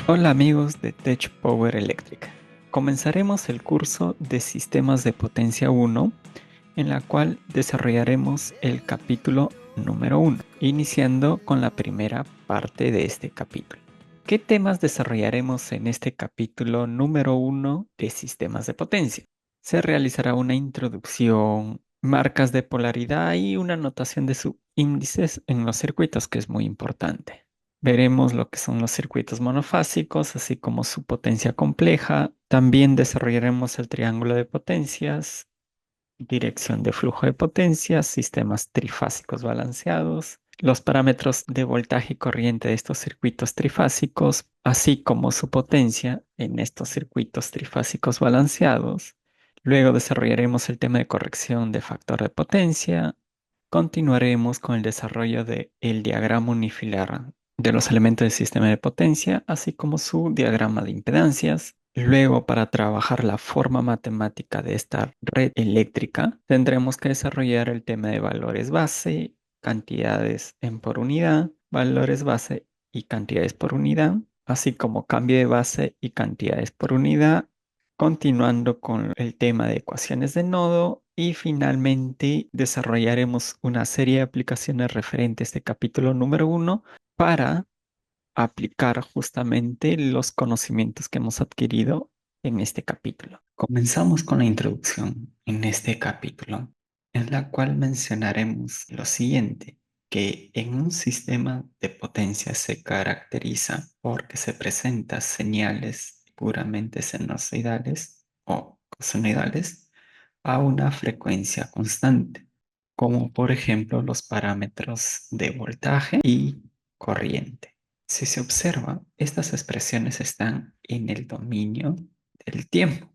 Hola amigos de Tech Power Eléctrica. Comenzaremos el curso de Sistemas de Potencia 1, en la cual desarrollaremos el capítulo número 1, iniciando con la primera parte de este capítulo. ¿Qué temas desarrollaremos en este capítulo número 1 de Sistemas de Potencia? Se realizará una introducción, marcas de polaridad y una notación de subíndices en los circuitos, que es muy importante. Veremos lo que son los circuitos monofásicos, así como su potencia compleja. También desarrollaremos el triángulo de potencias, dirección de flujo de potencias, sistemas trifásicos balanceados, los parámetros de voltaje y corriente de estos circuitos trifásicos, así como su potencia en estos circuitos trifásicos balanceados. Luego desarrollaremos el tema de corrección de factor de potencia. Continuaremos con el desarrollo del diagrama unifilar de los elementos del sistema de potencia, así como su diagrama de impedancias. Luego, para trabajar la forma matemática de esta red eléctrica, tendremos que desarrollar el tema de valores base, cantidades en por unidad, valores base y cantidades por unidad, así como cambio de base y cantidades por unidad, continuando con el tema de ecuaciones de nodo y finalmente desarrollaremos una serie de aplicaciones referentes a este capítulo número 1 para aplicar justamente los conocimientos que hemos adquirido en este capítulo. Comenzamos con la introducción en este capítulo, en la cual mencionaremos lo siguiente, que en un sistema de potencia se caracteriza porque se presentan señales puramente sinusoidales o cosenoidales a una frecuencia constante, como por ejemplo los parámetros de voltaje y corriente. Si se observa, estas expresiones están en el dominio del tiempo,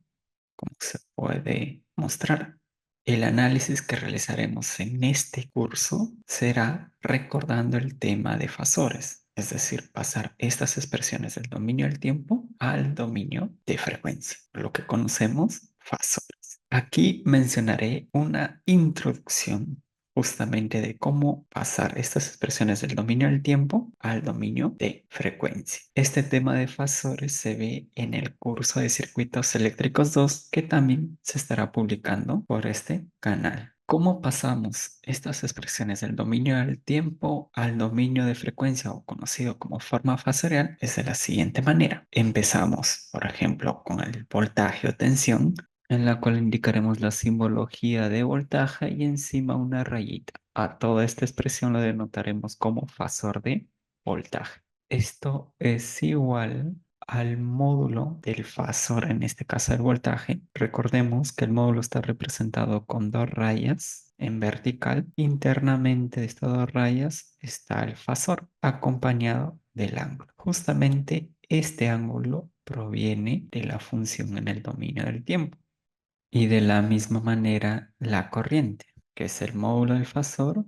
como se puede mostrar. El análisis que realizaremos en este curso será recordando el tema de fasores, es decir, pasar estas expresiones del dominio del tiempo al dominio de frecuencia, lo que conocemos fasores. Aquí mencionaré una introducción justamente de cómo pasar estas expresiones del dominio del tiempo al dominio de frecuencia. Este tema de fasores se ve en el curso de Circuitos Eléctricos 2 que también se estará publicando por este canal. ¿Cómo pasamos estas expresiones del dominio del tiempo al dominio de frecuencia o conocido como forma fasorial? Es de la siguiente manera. Empezamos, por ejemplo, con el voltaje o tensión, en la cual indicaremos la simbología de voltaje y encima una rayita. A toda esta expresión la denotaremos como fasor de voltaje. Esto es igual al módulo del fasor, en este caso el voltaje. Recordemos que el módulo está representado con dos rayas en vertical. Internamente de estas dos rayas está el fasor acompañado del ángulo. Justamente este ángulo proviene de la función en el dominio del tiempo. Y de la misma manera la corriente, que es el módulo del fasor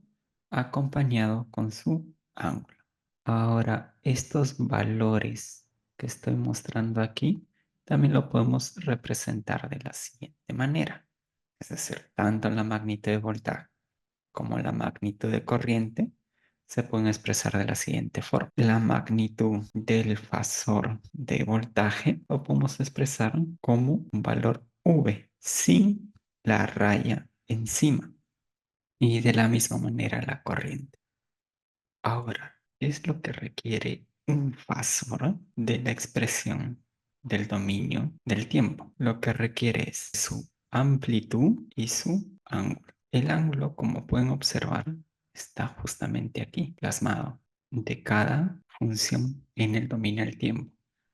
acompañado con su ángulo. Ahora, estos valores que estoy mostrando aquí, también lo podemos representar de la siguiente manera. Es decir, tanto la magnitud de voltaje como la magnitud de corriente se pueden expresar de la siguiente forma. La magnitud del fasor de voltaje lo podemos expresar como un valor V sin la raya encima. Y de la misma manera la corriente. Ahora, ¿qué es lo que requiere un fasor de la expresión del dominio del tiempo? Lo que requiere es su amplitud y su ángulo. El ángulo, como pueden observar, está justamente aquí, plasmado, de cada función en el dominio del tiempo.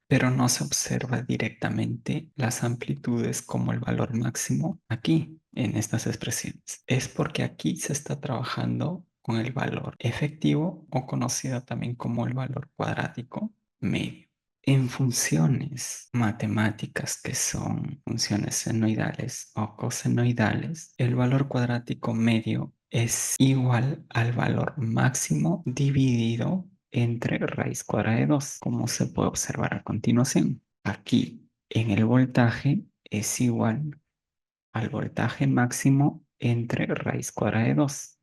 Pero no se observa directamente las amplitudes como el valor máximo aquí en estas expresiones. Es porque aquí se está trabajando con el valor efectivo o conocido también como el valor cuadrático medio. En funciones matemáticas que son funciones senoidales o cosenoidales, el valor cuadrático medio es igual al valor máximo dividido entre raíz cuadrada de 2, como se puede observar a continuación. Aquí en el voltaje es igual al voltaje máximo entre raíz cuadrada de 2.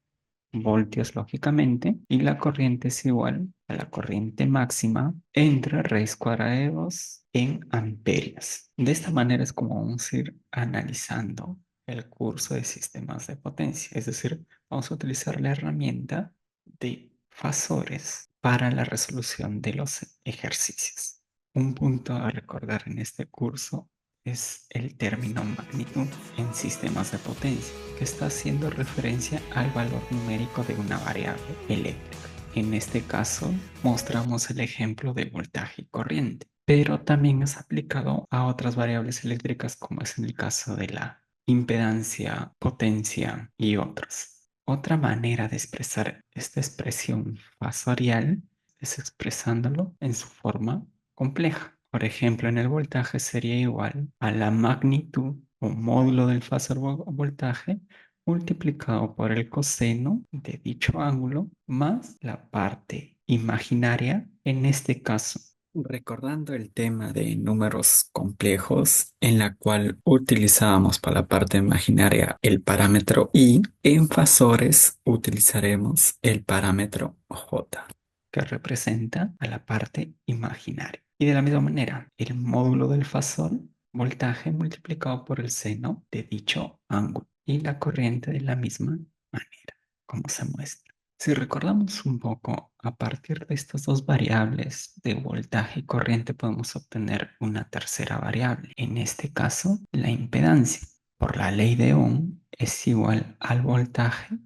voltios lógicamente, y la corriente es igual a la corriente máxima entre raíz cuadrada de 2 en amperios. De esta manera es como vamos a ir analizando el curso de sistemas de potencia, es decir, vamos a utilizar la herramienta de fasores para la resolución de los ejercicios. Un punto a recordar en este curso es el término magnitud en sistemas de potencia, que está haciendo referencia al valor numérico de una variable eléctrica. En este caso, mostramos el ejemplo de voltaje y corriente, pero también es aplicado a otras variables eléctricas, como es en el caso de la impedancia, potencia y otros. Otra manera de expresar esta expresión fasorial es expresándolo en su forma compleja. Por ejemplo, en el voltaje sería igual a la magnitud o módulo del fasor voltaje multiplicado por el coseno de dicho ángulo más la parte imaginaria en este caso. Recordando el tema de números complejos, en la cual utilizábamos para la parte imaginaria el parámetro I, en fasores utilizaremos el parámetro J, que representa a la parte imaginaria. Y de la misma manera, el módulo del fasor, voltaje multiplicado por el seno de dicho ángulo, y la corriente de la misma manera, como se muestra. Si recordamos un poco, a partir de estas dos variables de voltaje y corriente podemos obtener una tercera variable. En este caso, la impedancia. Por la ley de Ohm es igual al voltaje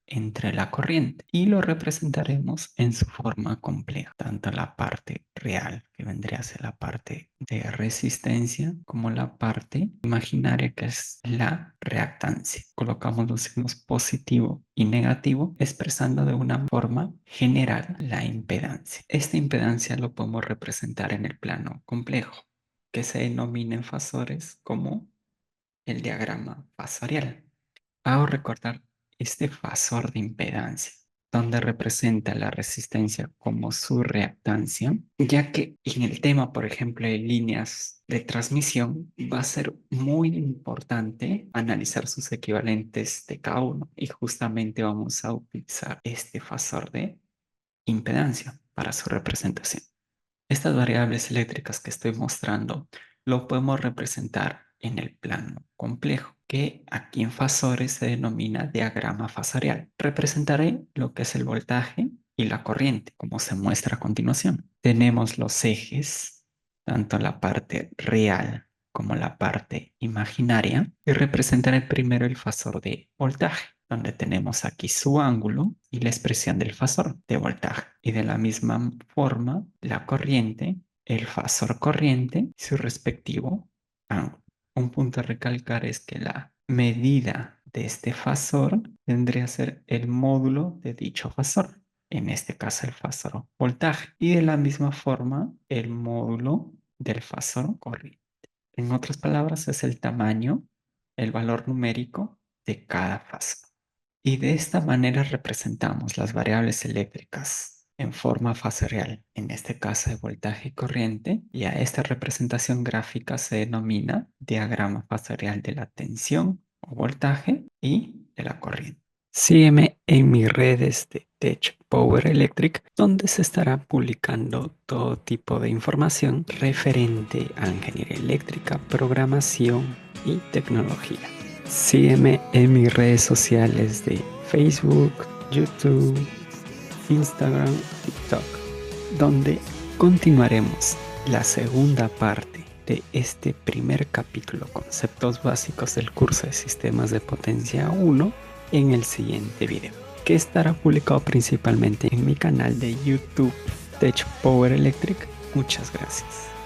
entre la corriente y lo representaremos en su forma compleja, tanto la parte real, que vendría a ser la parte de resistencia, como la parte imaginaria, que es la reactancia. Colocamos los signos positivo y negativo, expresando de una forma general la impedancia. Esta impedancia lo podemos representar en el plano complejo, que se denomina en fasores como el diagrama fasorial. Hago recordar este fasor de impedancia, donde representa la resistencia como su reactancia, ya que en el tema, por ejemplo, de líneas de transmisión, va a ser muy importante analizar sus equivalentes de cada uno, y justamente vamos a utilizar este fasor de impedancia para su representación. Estas variables eléctricas que estoy mostrando lo podemos representar en el plano complejo, que aquí en fasores se denomina diagrama fasorial. Representaré lo que es el voltaje y la corriente, como se muestra a continuación. Tenemos los ejes, tanto la parte real como la parte imaginaria, y representaré primero el fasor de voltaje, donde tenemos aquí su ángulo y la expresión del fasor de voltaje. Y de la misma forma, la corriente, el fasor corriente y su respectivo ángulo. Un punto a recalcar es que la medida de este fasor tendría que ser el módulo de dicho fasor, en este caso el fasor voltaje, y de la misma forma el módulo del fasor corriente. En otras palabras, es el tamaño, el valor numérico de cada fasor. Y de esta manera representamos las variables eléctricas en forma fasorial, en este caso de voltaje y corriente, y a esta representación gráfica se denomina diagrama fasorial de la tensión o voltaje y de la corriente. Sígueme en mis redes de Tech Power Electric, donde se estará publicando todo tipo de información referente a ingeniería eléctrica, programación y tecnología. Sígueme en mis redes sociales de Facebook, YouTube, Instagram, TikTok, donde continuaremos la segunda parte de este primer capítulo, conceptos básicos del curso de sistemas de potencia 1, en el siguiente video, que estará publicado principalmente en mi canal de YouTube Tech Power Electric. Muchas gracias.